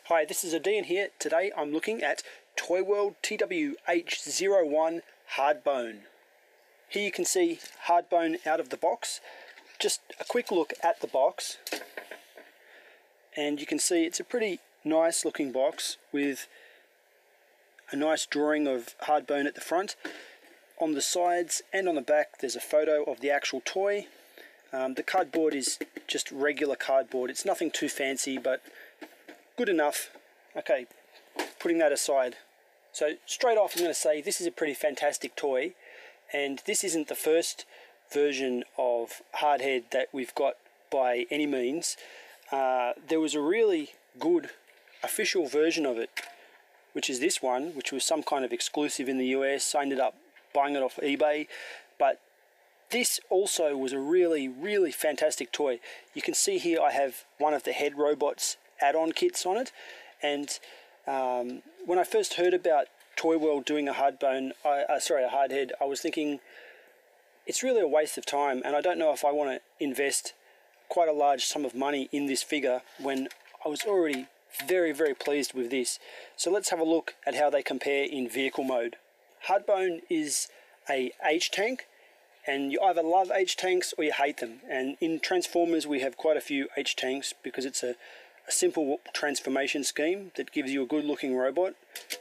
Hi, this is Odeean here. Today I'm looking at Toyworld TW-H01 Hardbone. Here you can see Hardbone out of the box. Just a quick look at the box. And you can see it's a pretty nice looking box with a nice drawing of Hardbone at the front. On the sides and on the back there's a photo of the actual toy. The cardboard is just regular cardboard. It's nothing too fancy, but good enough. Okay, putting that aside. So straight off I'm going to say this is a pretty fantastic toy, and this isn't the first version of Hardhead that we've got by any means. There was a really good official version of it, which is this one, which was some kind of exclusive in the US. I ended up buying it off eBay, but this also was a really fantastic toy. You can see here I have one of the head robots add-on kits on it, and when I first heard about Toyworld doing a Hardbone, a Hardhead, I was thinking it's really a waste of time, and I don't know if I want to invest quite a large sum of money in this figure when I was already very pleased with this. So let's have a look at how they compare in vehicle mode. Hardbone is a H-tank, and you either love H-tanks or you hate them, and in Transformers we have quite a few H-tanks because it's a simple transformation scheme that gives you a good looking robot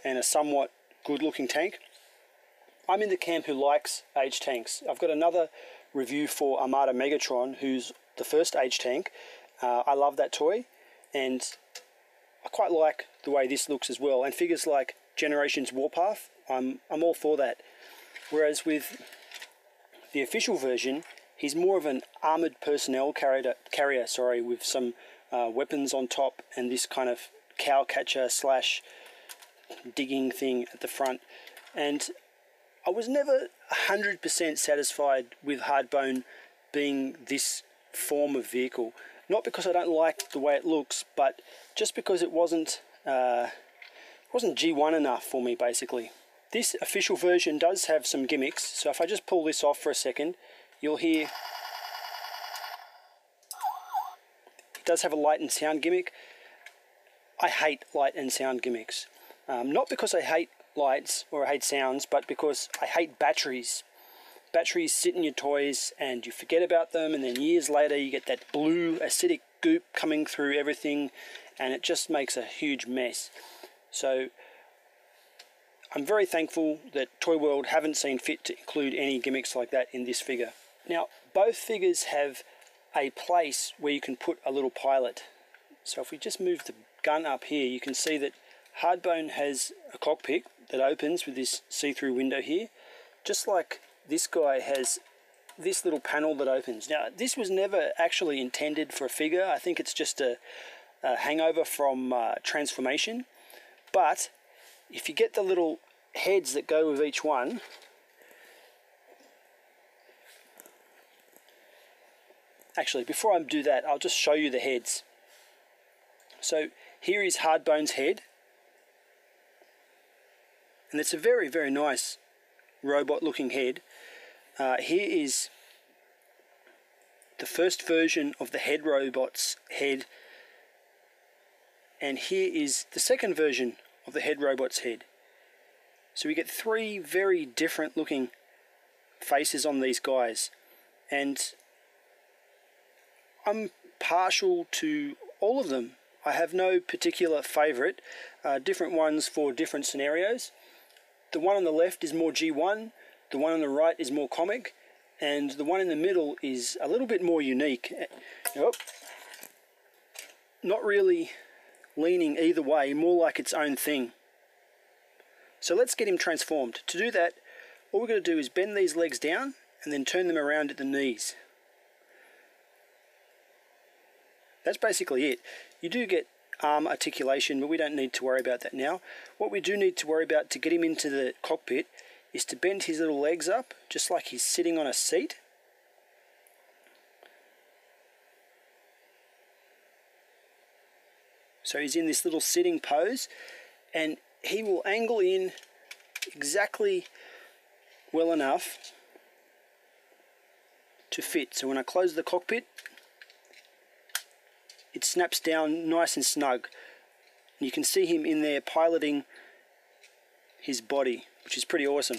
and a somewhat good looking tank. I'm in the camp who likes H-tanks. I've got another review for Armada Megatron, who's the first H-tank. I love that toy, and I quite like the way this looks as well, and figures like Generations Warpath, I'm all for that. Whereas with the official version, he's more of an armoured personnel carrier with some weapons on top and this kind of cow catcher slash digging thing at the front. And I was never 100% satisfied with Hardbone being this form of vehicle. Not because I don't like the way it looks, but just because it wasn't G1 enough for me, basically. This official version does have some gimmicks, so if I just pull this off for a second, you'll hear it does have a light and sound gimmick. I hate light and sound gimmicks. Not because I hate lights or I hate sounds, but because I hate batteries. Batteries sit in your toys and you forget about them, and then years later you get that blue acidic goop coming through everything, and it just makes a huge mess. So I'm very thankful that Toyworld haven't seen fit to include any gimmicks like that in this figure. Now, both figures have a place where you can put a little pilot. So if we just move the gun up here, you can see that Hardbone has a cockpit that opens with this see-through window here, just like this guy has this little panel that opens. Now, this was never actually intended for a figure. I think it's just a hangover from Transformation. But if you get the little heads that go with each one, actually, before I do that, I'll just show you the heads. So here is Hardbone's head, and it's a very nice robot looking head. Here is the first version of the head robot's head, and here is the second version of the head robot's head. So we get three very different looking faces on these guys, and I'm partial to all of them. I have no particular favourite, different ones for different scenarios. The one on the left is more G1, the one on the right is more comic, and the one in the middle is a little bit more unique. Not really leaning either way, more like its own thing. So let's get him transformed. To do that, all we're going to do is bend these legs down and then turn them around at the knees. That's basically it. You do get arm articulation, but we don't need to worry about that now. What we do need to worry about to get him into the cockpit is to bend his little legs up, just like he's sitting on a seat. So he's in this little sitting pose, and he will angle in exactly well enough to fit. So when I close the cockpit, it snaps down nice and snug. And you can see him in there piloting his body, which is pretty awesome.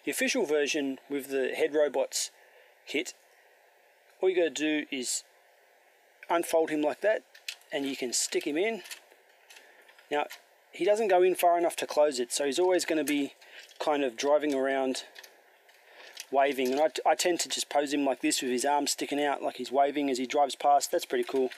The official version with the Head Robots kit, all you got to do is unfold him like that, and you can stick him in. Now, he doesn't go in far enough to close it, so he's always going to be kind of driving around waving, and I tend to just pose him like this with his arms sticking out like he's waving as he drives past. That's pretty cool.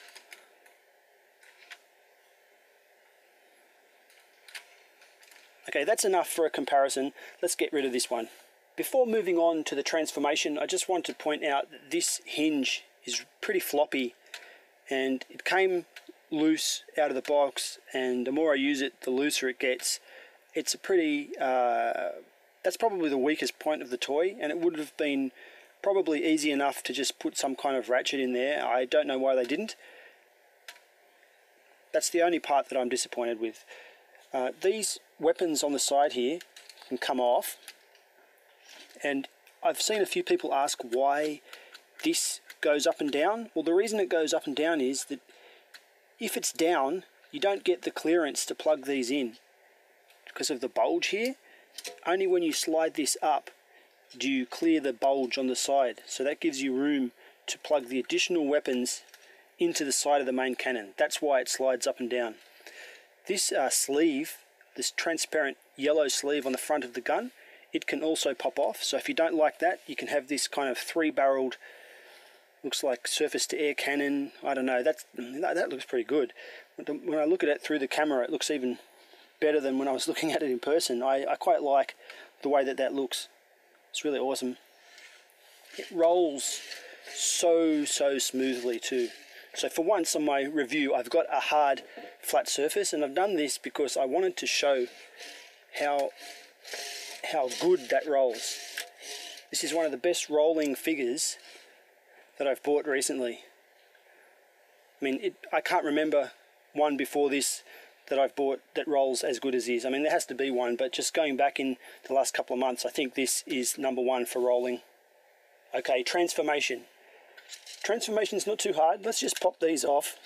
Okay, that's enough for a comparison. Let's get rid of this one. Before moving on to the transformation, I just want to point out that this hinge is pretty floppy, and it came loose out of the box, and the more I use it, the looser it gets. It's a pretty that's probably the weakest point of the toy, and it would have been probably easy enough to just put some kind of ratchet in there. I don't know why they didn't. That's the only part that I'm disappointed with. These weapons on the side here can come off, and I've seen a few people ask why this goes up and down. Well, the reason it goes up and down is that if it's down, you don't get the clearance to plug these in because of the bulge here. Only when you slide this up do you clear the bulge on the side, so that gives you room to plug the additional weapons into the side of the main cannon. That's why it slides up and down. This sleeve, this transparent yellow sleeve on the front of the gun, it can also pop off, so if you don't like that, you can have this kind of 3-barreled, looks like surface-to-air cannon. I don't know, that looks pretty good. When I look at it through the camera, it looks even better than when I was looking at it in person. I quite like the way that looks. It's really awesome. It rolls so smoothly too. So for once on my review, I've got a hard, flat surface, and I've done this because I wanted to show how good that rolls. This is one of the best rolling figures that I've bought recently. I mean, I can't remember one before this that I've bought that rolls as good as this. I mean, there has to be one, but just going back in the last couple of months, I think this is #1 for rolling. Okay, transformation. Transformation's not too hard. Let's just pop these off.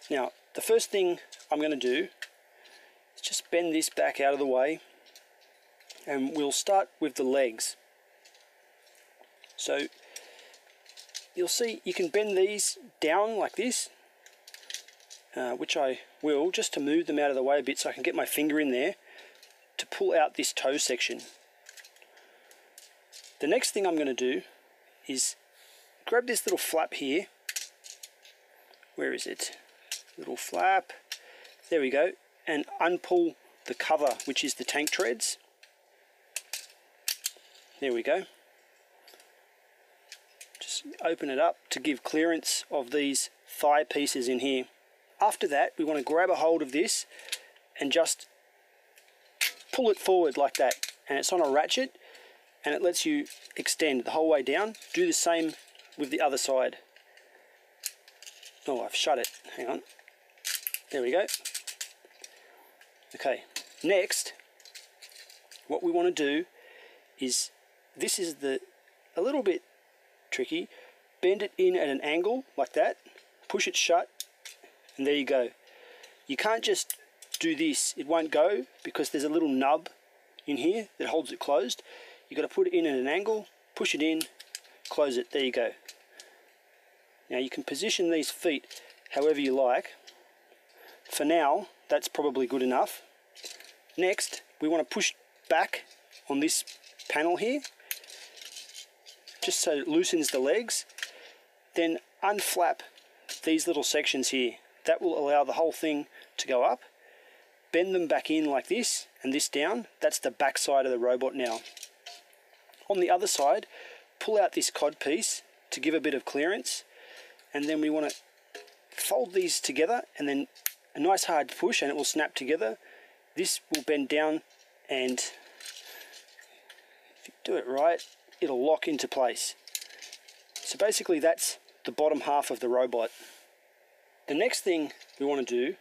Now, the first thing I'm going to do is just bend this back out of the way, and we'll start with the legs. So you'll see you can bend these down like this, which I will, just to move them out of the way a bit so I can get my finger in there to pull out this toe section. The next thing I'm going to do is grab this little flap here. Where is it? Little flap. There we go. And unpull the cover, which is the tank treads. There we go. Just open it up to give clearance of these thigh pieces in here. After that, we want to grab a hold of this and just pull it forward like that. And it's on a ratchet, and it lets you extend the whole way down. Do the same with the other side. Oh, I've shut it. Hang on. There we go. Okay, next, what we want to do is, this is a little bit tricky, bend it in at an angle like that, push it shut, and there you go. You can't just do this, it won't go, because there's a little nub in here that holds it closed. You've got to put it in at an angle, push it in, close it, there you go. Now you can position these feet however you like. For now, that's probably good enough. Next, we want to push back on this panel here, just so it loosens the legs. Then unflap these little sections here. That will allow the whole thing to go up. Bend them back in like this, and this down. That's the back side of the robot now. On the other side, pull out this cod piece to give a bit of clearance, and then we want to fold these together, and then a nice hard push, and it will snap together. This will bend down, and if you do it right, it'll lock into place. So basically that's the bottom half of the robot. The next thing we want to do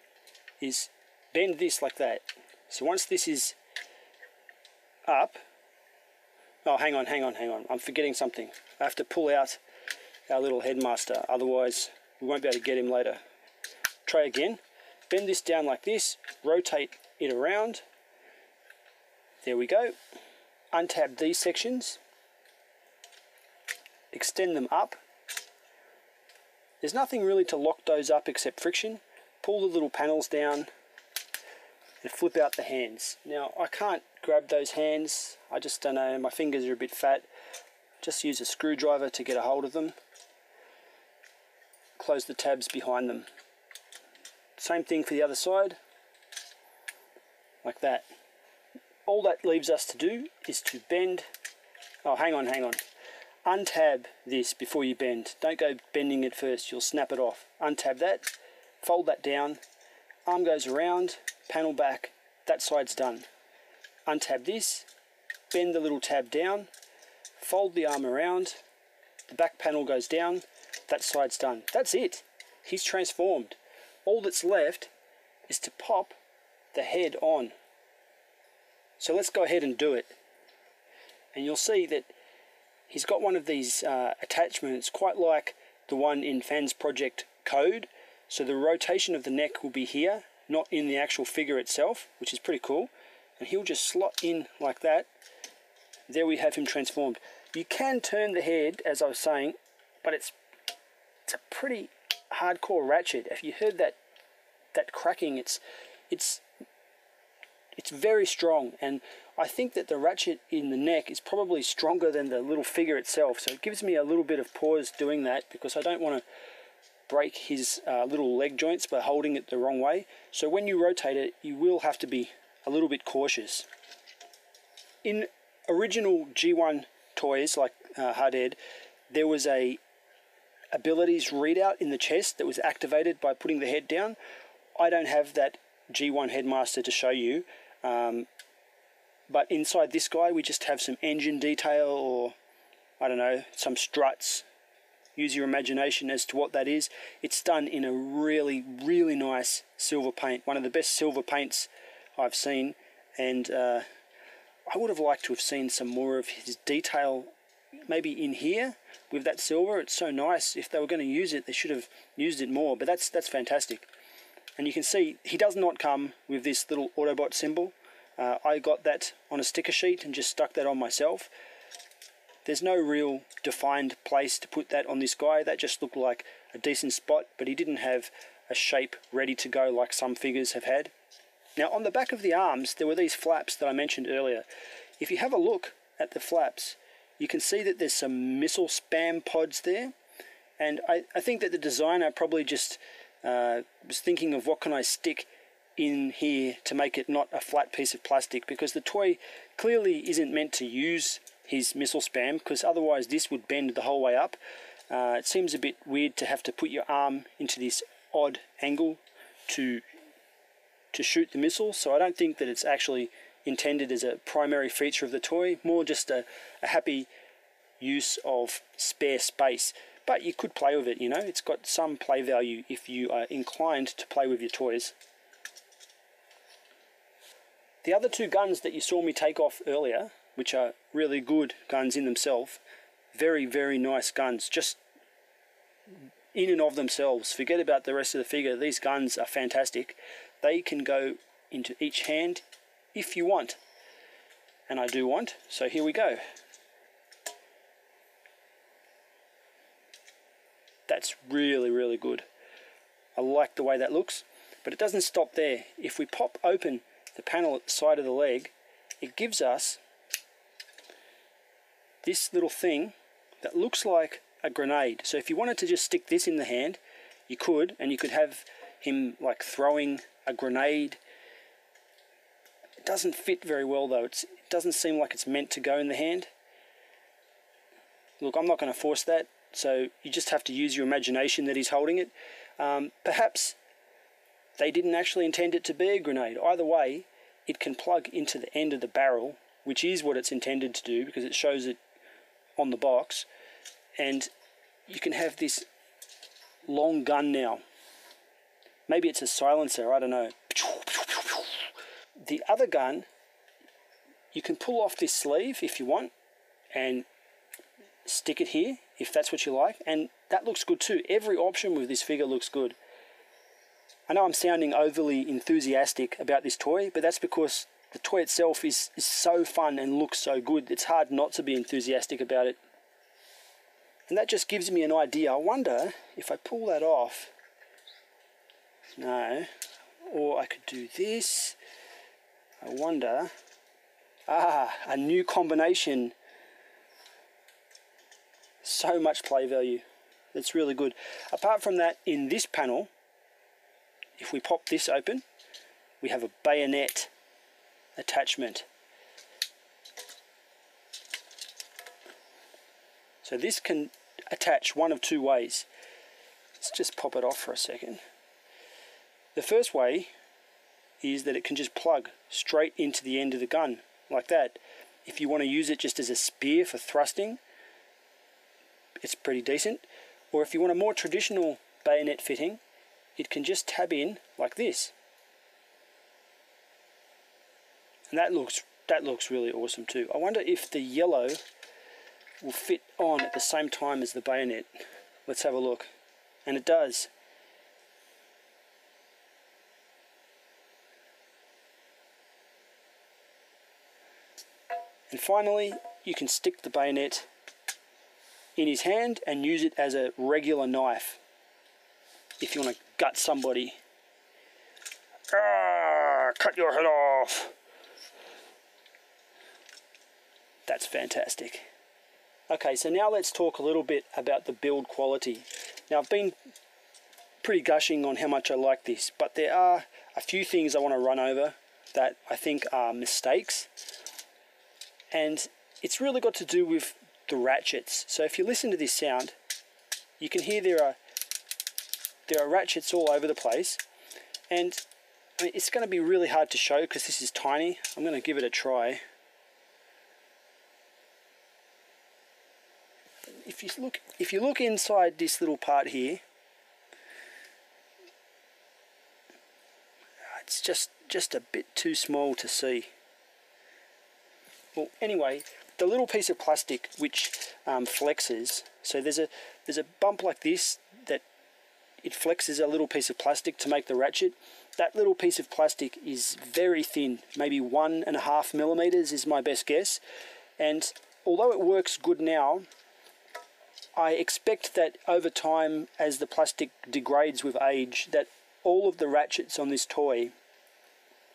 is bend this like that. So once this is up, oh, hang on, I'm forgetting something. I have to pull out our little headmaster, otherwise we won't be able to get him later. try again. Bend this down like this, rotate it around. There we go. Untab these sections. Extend them up. There's nothing really to lock those up except friction. Pull the little panels down and flip out the hands. Now I can't grab those hands, I just don't know, my fingers are a bit fat. Just use a screwdriver to get a hold of them. Close the tabs behind them. Same thing for the other side, like that. All that leaves us to do is to bend. Oh, hang on. Untab this before you bend. Don't go bending it first, you'll snap it off. Untab that, fold that down, arm goes around, panel back, that side's done. Untab this, bend the little tab down, fold the arm around, the back panel goes down, that side's done. That's it. He's transformed. All that's left is to pop the head on. So let's go ahead and do it. And you'll see that he's got one of these attachments quite like the one in Fans Project Code. So the rotation of the neck will be here, not in the actual figure itself, which is pretty cool. And he'll just slot in like that. There we have him transformed. You can turn the head, as I was saying, but it's a pretty hardcore ratchet. If you heard that cracking, it's very strong, and I think that the ratchet in the neck is probably stronger than the little figure itself, so it gives me a little bit of pause doing that because I don't want to break his little leg joints by holding it the wrong way. So when you rotate it, you will have to be a little bit cautious. In original G1 toys like Hardhead, there was a abilities readout in the chest that was activated by putting the head down. I don't have that G1 Headmaster to show you, but inside this guy we just have some engine detail, or I don't know, some struts. Use your imagination as to what that is. It's done in a really, really nice silver paint, one of the best silver paints I've seen, and I would have liked to have seen some more of his detail maybe in here with that silver. It's so nice. If they were going to use it, they should have used it more, but that's fantastic. And you can see he does not come with this little Autobot symbol. I got that on a sticker sheet and just stuck that on myself. There's no real defined place to put that on this guy. That just looked like a decent spot, but he didn't have a shape ready to go like some figures have had. Now on the back of the arms there were these flaps that I mentioned earlier. If you have a look at the flaps, you can see that there's some missile spam pods there, and I think that the designer probably just was thinking of what can I stick in here to make it not a flat piece of plastic, because the toy clearly isn't meant to use his missile spam, because otherwise this would bend the whole way up. It seems a bit weird to have to put your arm into this odd angle to shoot the missile, so I don't think that it's actually intended as a primary feature of the toy, more just a happy use of spare space. But you could play with it, you know, it's got some play value if you are inclined to play with your toys. The other two guns that you saw me take off earlier, which are really good guns in themselves, very, very nice guns, just in and of themselves. Forget about the rest of the figure, these guns are fantastic. They can go into each hand if you want, and I do want, so here we go. That's really, really good. I like the way that looks, but it doesn't stop there. If we pop open the panel at the side of the leg, it gives us this little thing that looks like a grenade. So if you wanted to just stick this in the hand, you could, and you could have him like throwing a grenade. It doesn't fit very well though. It doesn't seem like it's meant to go in the hand. Look, I'm not going to force that, so you just have to use your imagination that he's holding it. Perhaps they didn't actually intend it to be a grenade. Either way, it can plug into the end of the barrel, which is what it's intended to do because it shows it on the box, and you can have this long gun now. Maybe it's a silencer, I don't know. The other gun, you can pull off this sleeve if you want and stick it here if that's what you like, and that looks good too. Every option with this figure looks good. I know I'm sounding overly enthusiastic about this toy, but that's because the toy itself is so fun and looks so good. It's hard not to be enthusiastic about it. And that just gives me an idea. I wonder if I pull that off. No. Or I could do this. I wonder. Ah, a new combination. So much play value. It's really good. Apart from that, in this panel, if we pop this open, we have a bayonet attachment. So this can attach one of two ways. Let's just pop it off for a second. The first way is that it can just plug straight into the end of the gun, like that. If you want to use it just as a spear for thrusting, it's pretty decent. Or if you want a more traditional bayonet fitting, it can just tab in like this. And that looks really awesome too. I wonder if the yellow will fit on at the same time as the bayonet. Let's have a look. And it does. And finally, you can stick the bayonet in his hand and use it as a regular knife if you want to gut somebody. Cut your head off. That's fantastic. Okay, so now let's talk a little bit about the build quality. Now, I've been pretty gushing on how much I like this, but there are a few things I want to run over that I think are mistakes. And it's really got to do with the ratchets. So if you listen to this sound, you can hear there are ratchets all over the place. And I mean, it's going to be really hard to show because this is tiny. I'm going to give it a try. If you look inside this little part here, it's just a bit too small to see. Well, anyway, the little piece of plastic which flexes. So there's a bump like this that it flexes a little piece of plastic to make the ratchet. That little piece of plastic is very thin, maybe 1.5 millimeters is my best guess. And although it works good now, I expect that over time, as the plastic degrades with age, that all of the ratchets on this toy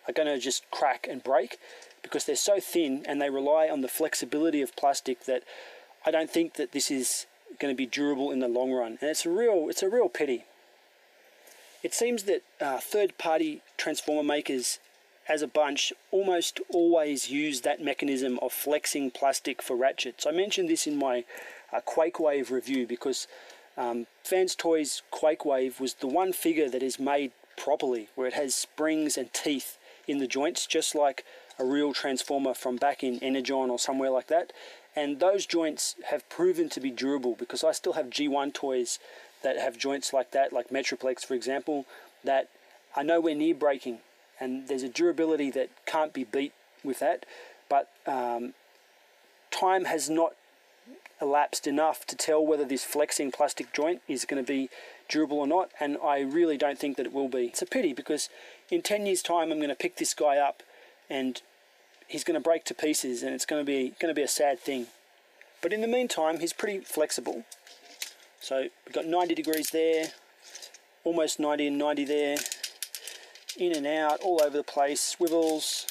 are going to just crack and break because they're so thin and they rely on the flexibility of plastic that I don't think that this is going to be durable in the long run. And it's a real pity. It seems that third-party transformer makers as a bunch almost always use that mechanism of flexing plastic for ratchets. I mentioned this in my Quakewave review because Fans Toys Quakewave was the one figure that is made properly, where it has springs and teeth in the joints, just like a real transformer from back in Energon or somewhere like that. And those joints have proven to be durable because I still have G1 toys that have joints like that, like Metroplex for example, that are nowhere near breaking. And there's a durability that can't be beat with that. But time has not elapsed enough to tell whether this flexing plastic joint is going to be durable or not, and I really don't think that it will be. It's a pity because in 10 years time I'm going to pick this guy up and he's going to break to pieces and it's going to be a sad thing. But in the meantime he's pretty flexible. So we've got 90 degrees there, almost 90 and 90 there, in and out, all over the place, swivels.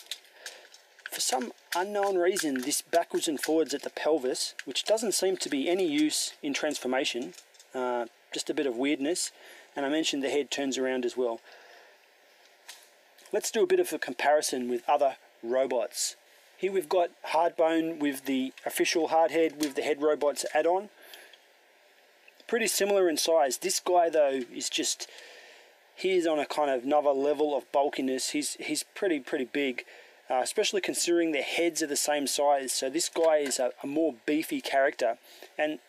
For some unknown reason, this backwards and forwards at the pelvis, which doesn't seem to be any use in transformation, just a bit of weirdness, and I mentioned the head turns around as well. Let's do a bit of a comparison with other robots. Here we've got Hardbone with the official Hardhead with the Head Robots add-on. Pretty similar in size. This guy though is just, he's on a kind of another level of bulkiness. He's pretty big. Especially considering their heads are the same size. So this guy is a more beefy character. And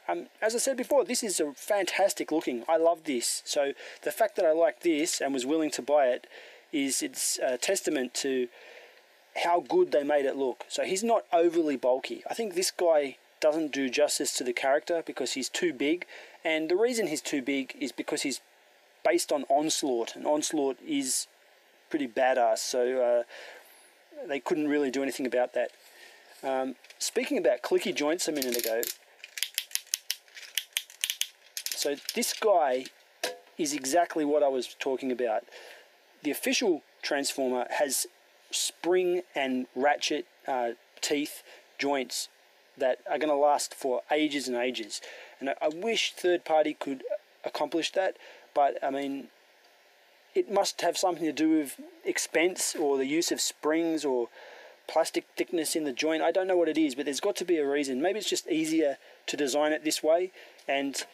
as I said before, this is a fantastic looking. I love this. So the fact that I like this and was willing to buy it it's a testament to how good they made it look. So he's not overly bulky. I think this guy doesn't do justice to the character because he's too big. And the reason he's too big is because he's based on Onslaught, and Onslaught is pretty badass, so they couldn't really do anything about that. Speaking about clicky joints a minute ago, so this guy is exactly what I was talking about. The official transformer has spring and ratchet teeth joints that are going to last for ages and ages, and I wish third party could accomplish that, but I mean, it must have something to do with expense or the use of springs or plastic thickness in the joint. I don't know what it is, but there's got to be a reason. Maybe it's just easier to design it this way, and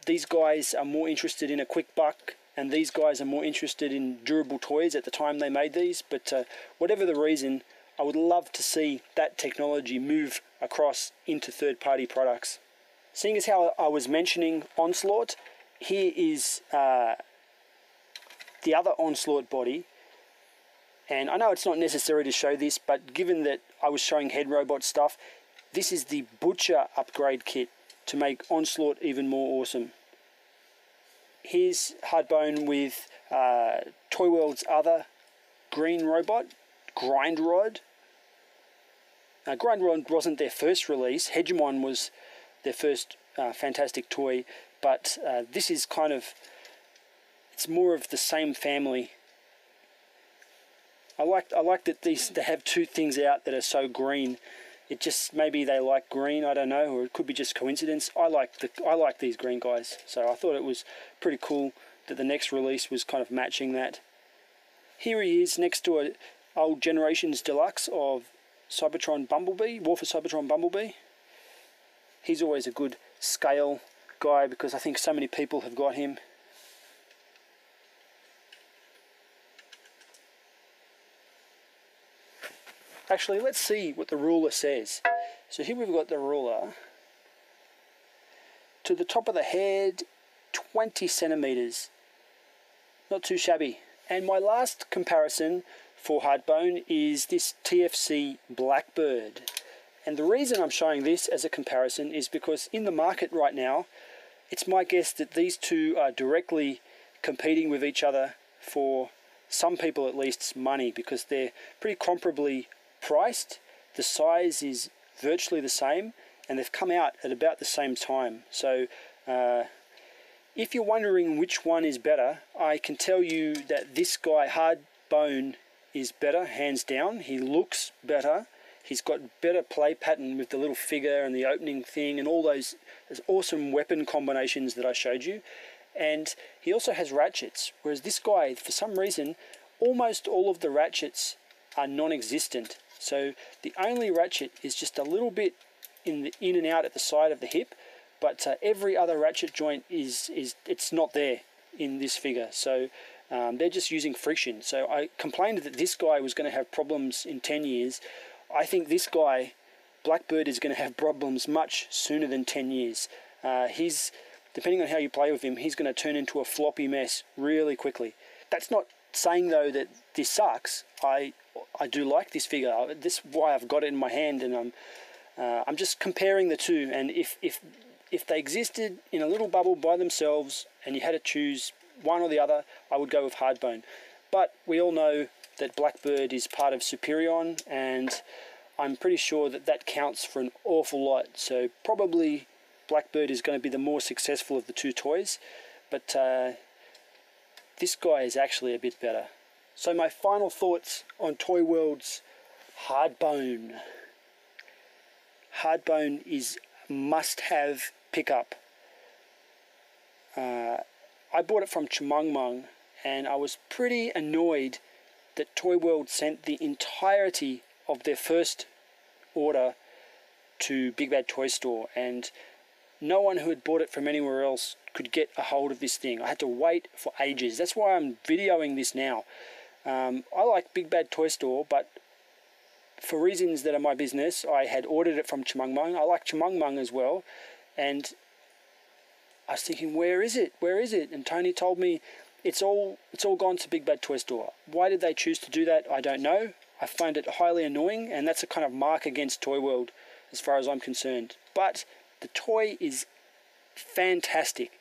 these guys are more interested in a quick buck, and these guys are more interested in durable toys at the time they made these. But whatever the reason, I would love to see that technology move across into third-party products. Seeing as how I was mentioning Onslaught, here is the other Onslaught body. And I know it's not necessary to show this, but given that I was showing head robot stuff, this is the Butcher upgrade kit to make Onslaught even more awesome. Here's Hardbone with Toyworld's other green robot, Grindrod. Now, Grindrod wasn't their first release. Hegemon was their first fantastic toy, but this is kind of, it's more of the same family. I like that they have two things out that are so green. It just, maybe they like green, I don't know, or it could be just coincidence. I like these green guys, so I thought it was pretty cool that the next release was kind of matching that. Here he is next to a old Generations Deluxe of Cybertron Bumblebee, War for Cybertron Bumblebee. He's always a good scale guy because I think so many people have got him. Actually, let's see what the ruler says. So here we've got the ruler. To the top of the head, 20 centimeters. Not too shabby. And my last comparison for Hardbone is this TFC Blackbird. And the reason I'm showing this as a comparison is because in the market right now, it's my guess that these two are directly competing with each other for, some people at least, money, because they're pretty comparably priced. The size is virtually the same, and they've come out at about the same time. So if you're wondering which one is better, I can tell you that this guy Hardbone is better, hands down. He looks better. He's got better play pattern with the little figure and the opening thing and all those awesome weapon combinations that I showed you. And he also has ratchets, whereas this guy, for some reason, almost all of the ratchets are non-existent. So the only ratchet is just a little bit in and out at the side of the hip, but every other ratchet joint it's not there in this figure. So they're just using friction. So I complained that this guy was going to have problems in 10 years. I think this guy, Blackbird, is going to have problems much sooner than 10 years. He's, depending on how you play with him, he's going to turn into a floppy mess really quickly. That's not saying though that this sucks. I do like this figure. This is why I've got it in my hand, and I'm just comparing the two. And if they existed in a little bubble by themselves and you had to choose one or the other, I would go with Hardbone. But we all know that Blackbird is part of Superion, and I'm pretty sure that that counts for an awful lot. So probably Blackbird is going to be the more successful of the two toys, but this guy is actually a bit better. So my final thoughts on Toyworld's Hardbone. Hardbone is a must-have pickup. I bought it from Chumongmong, and I was pretty annoyed that Toyworld sent the entirety of their first order to Big Bad Toy Store, and no one who had bought it from anywhere else could get a hold of this thing. I had to wait for ages. That's why I'm videoing this now. I like Big Bad Toy Store, but for reasons that are my business, I had ordered it from Chumongmong. I like Chumongmong as well, and I was thinking, where is it? Where is it? And Tony told me it's all gone to Big Bad Toy Store. Why did they choose to do that? I don't know. I find it highly annoying, and that's a kind of mark against Toyworld as far as I'm concerned. But the toy is fantastic,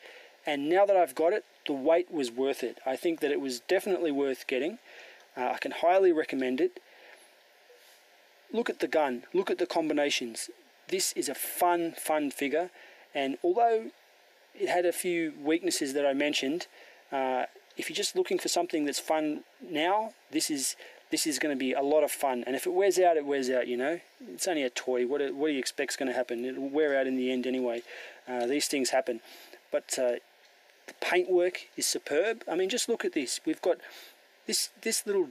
and now that I've got it, the wait was worth it. I think that it was definitely worth getting. I can highly recommend it. Look at the gun, look at the combinations. This is a fun figure, and although it had a few weaknesses that I mentioned, if you're just looking for something that's fun now, this is going to be a lot of fun. And if it wears out, it wears out, you know. It's only a toy. What do you expect is going to happen? It'll wear out in the end anyway. These things happen. But the paintwork is superb. I mean, just look at this. We've got this little...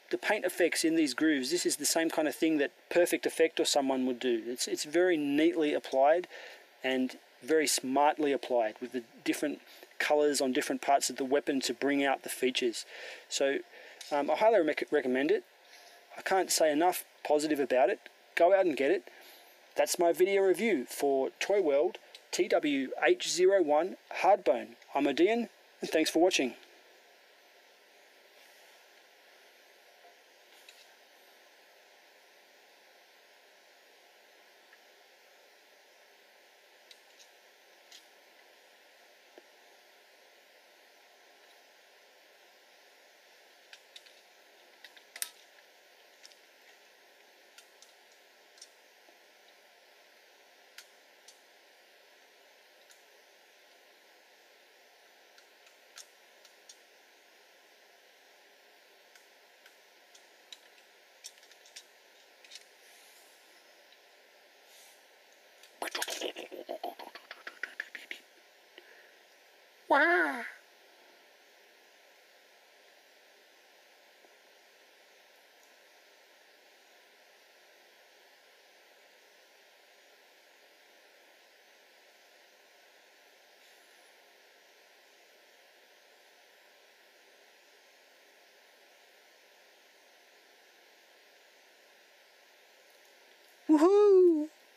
The paint effects in these grooves, this is the same kind of thing that Perfect Effect or someone would do. It's very neatly applied and very smartly applied with the different colors on different parts of the weapon to bring out the features. So I highly recommend it. I can't say enough positive about it. Go out and get it. That's my video review for Toyworld TW-H01 Hardbone. I'm odeean, and thanks for watching. Wow. Woohoo!